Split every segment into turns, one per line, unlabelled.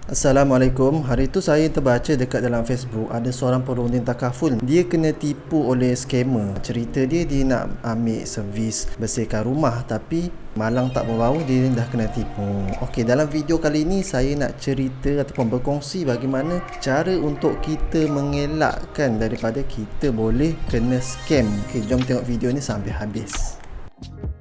Assalamualaikum. Hari tu saya terbaca dekat dalam Facebook ada seorang perunding takaful. Dia kena tipu oleh scammer. Cerita dia nak ambil servis bersihkan rumah tapi malang tak berbau, dia dah kena tipu. Okey, dalam video kali ni saya nak cerita ataupun berkongsi bagaimana cara untuk kita mengelakkan daripada kita boleh kena scam. Okey, jom tengok video ni sampai habis.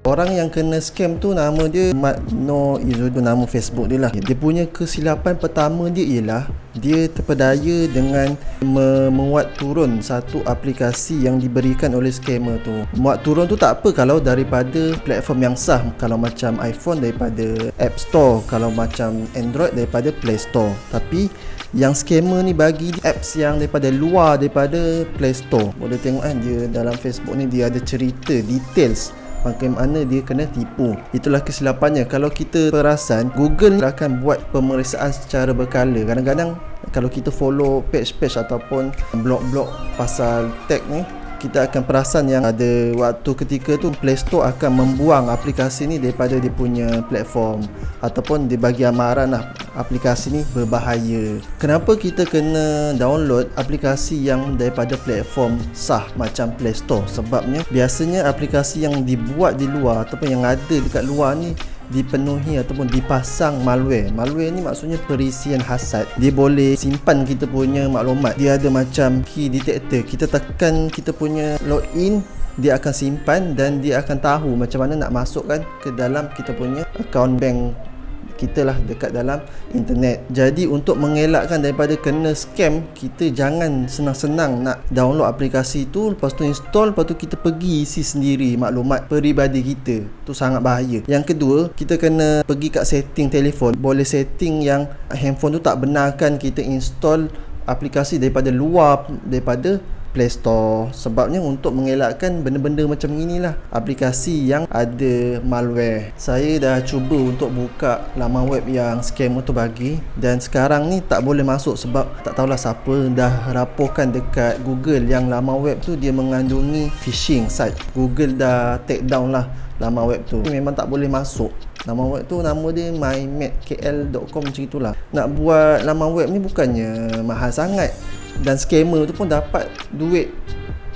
Orang yang kena scam tu nama dia Mat Noor Izzuddin, nama Facebook dia lah. Dia punya kesilapan pertama dia ialah dia terpedaya dengan memuat turun satu aplikasi yang diberikan oleh scammer tu. Muat turun tu tak apa kalau daripada platform yang sah. Kalau macam iPhone daripada App Store, kalau macam Android daripada Play Store. Tapi yang scammer ni bagi apps yang daripada luar daripada Play Store. Boleh tengok kan dia dalam Facebook ni dia ada cerita details bagaimana dia kena tipu. Itulah kesilapannya. Kalau kita perasan, Google akan buat pemeriksaan secara berkala. Kadang-kadang kalau kita follow page-page ataupun blog-blog pasal tech ni, kita akan perasan yang ada waktu ketika tu Play Store akan membuang aplikasi ni daripada dia punya platform, ataupun dia bagi amaran lah aplikasi ni berbahaya. Kenapa kita kena download aplikasi yang daripada platform sah macam Play Store? Sebabnya biasanya aplikasi yang dibuat di luar ataupun yang ada dekat luar ni dipenuhi ataupun dipasang malware. Malware ni maksudnya perisian hasad. Dia boleh simpan kita punya maklumat. Dia ada macam key detector. Kita tekan kita punya login, dia akan simpan dan dia akan tahu macam mana nak masukkan ke dalam kita punya akaun bank kita lah dekat dalam internet. Jadi untuk mengelakkan daripada kena scam, kita jangan senang-senang nak download aplikasi tu, lepas tu install, lepas tu kita pergi isi sendiri maklumat peribadi kita. Tu sangat bahaya. Yang kedua, kita kena pergi kat setting telefon. Boleh setting yang handphone tu tak benarkan kita install aplikasi daripada luar daripada Play Store. Sebabnya untuk mengelakkan benda-benda macam inilah, aplikasi yang ada malware. Saya dah cuba untuk buka laman web yang scammer tu bagi, dan sekarang ni tak boleh masuk sebab tak tahulah siapa dah raporkan dekat Google yang laman web tu dia mengandungi phishing site. Google dah take down lah laman web tu. Memang tak boleh masuk. Laman web tu nama dia mymatkl.com macam itulah. Nak buat laman web ni bukannya mahal sangat, dan scammer tu pun dapat duit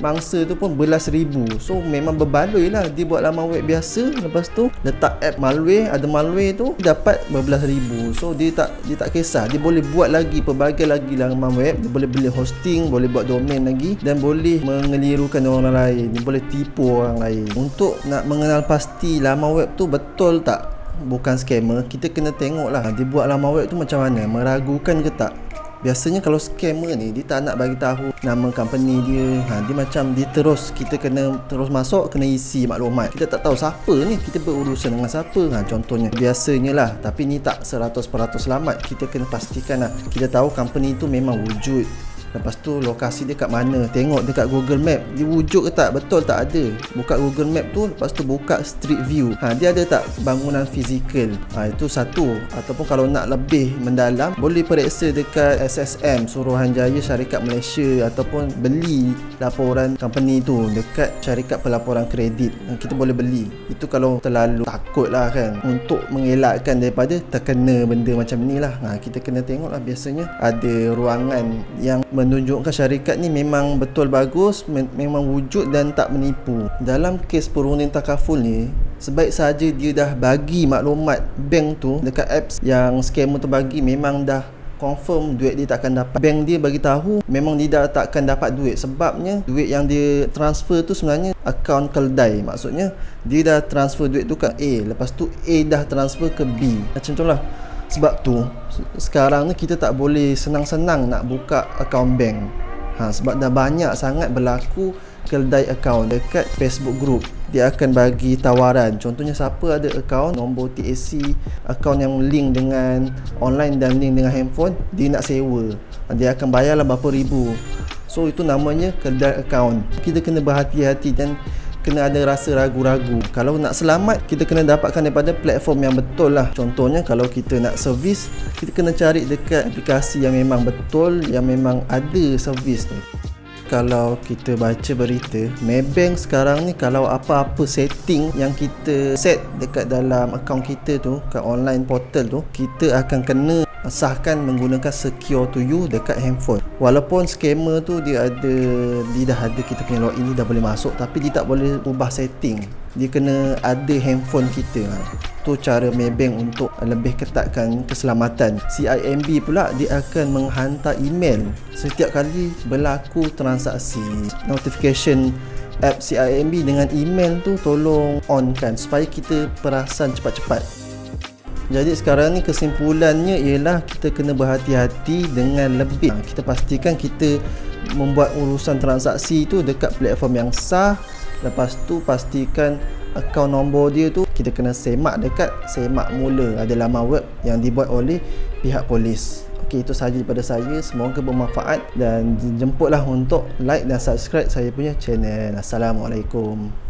mangsa tu pun belas ribu. So memang berbaloi lah dia buat laman web biasa, lepas tu letak app malware, ada malware tu dapat berbelas ribu. So dia tak kisah, dia boleh buat lagi pelbagai lagi laman web. Dia boleh beli hosting, boleh buat domain lagi, dan boleh mengelirukan orang lain. Dia boleh tipu orang lain. Untuk nak mengenal pasti laman web tu betul tak bukan scammer, kita kena tengok lah dia buat laman web tu macam mana, meragukan ke tak. Biasanya kalau scammer ni dia tak nak bagi tahu nama company dia. Dia macam dia terus, kita kena terus masuk, kena isi maklumat. Kita tak tahu siapa ni, kita berurusan dengan siapa. Contohnya biasanya lah, tapi ni tak 100% selamat. Kita kena pastikan lah, kita tahu company tu memang wujud. Lepas tu lokasi dia kat mana, tengok dekat Google Map dia wujud ke tak, betul tak ada. Buka Google Map tu, lepas tu buka Street View, dia ada tak bangunan fizikal. Itu satu. Ataupun kalau nak lebih mendalam, boleh periksa dekat SSM, Suruhanjaya Syarikat Malaysia, ataupun beli laporan company tu dekat Syarikat Pelaporan Kredit. Kita boleh beli. Itu kalau terlalu takut lah kan, untuk mengelakkan daripada terkena benda macam ni lah. Kita kena tengok lah, biasanya ada ruangan yang menunjukkan syarikat ni memang betul bagus, memang wujud dan tak menipu. Dalam kes perunding takaful ni, sebaik saja dia dah bagi maklumat bank tu dekat apps yang scammer tu bagi, memang dah confirm duit dia takkan dapat. Bank dia bagi tahu memang dia dah takkan dapat duit, sebabnya duit yang dia transfer tu sebenarnya akaun keldai. Maksudnya dia dah transfer duit tu ke A, lepas tu A dah transfer ke B, macam tu lah. Sebab tu sekarang ni kita tak boleh senang-senang nak buka akaun bank. Sebab dah banyak sangat berlaku keldai akaun dekat Facebook group. Dia akan bagi tawaran. Contohnya siapa ada akaun, nombor TAC, akaun yang link dengan online dan link dengan handphone, dia nak sewa. Dia akan bayarlah berapa ribu. So itu namanya keldai akaun. Kita kena berhati-hati dan kena ada rasa ragu-ragu. Kalau nak selamat, kita kena dapatkan daripada platform yang betul lah. Contohnya kalau kita nak servis, kita kena cari dekat aplikasi yang memang betul, yang memang ada servis tu. kalau kita baca berita, Maybank sekarang ni kalau apa-apa setting yang kita set dekat dalam akaun kita tu, kat online portal tu, kita akan kena sahkan menggunakan secure to you dekat handphone. Walaupun scammer tu dia dah ada kita punya login ni, dah boleh masuk, tapi dia tak boleh ubah setting. Dia kena ada handphone kita. Tu cara Maybank untuk lebih ketatkan keselamatan. CIMB pula dia akan menghantar email setiap kali berlaku transaksi. Notification app CIMB dengan email tu tolong on kan supaya kita perasan cepat-cepat. Jadi sekarang ni kesimpulannya ialah kita kena berhati-hati dengan lebih. Kita pastikan kita membuat urusan transaksi tu dekat platform yang sah. Lepas tu pastikan akaun nombor dia tu kita kena semak dekat semak mula, ada laman web yang dibuat oleh pihak polis. Okey, itu sahaja daripada saya. Semoga bermanfaat dan jemputlah untuk like dan subscribe saya punya channel. Assalamualaikum.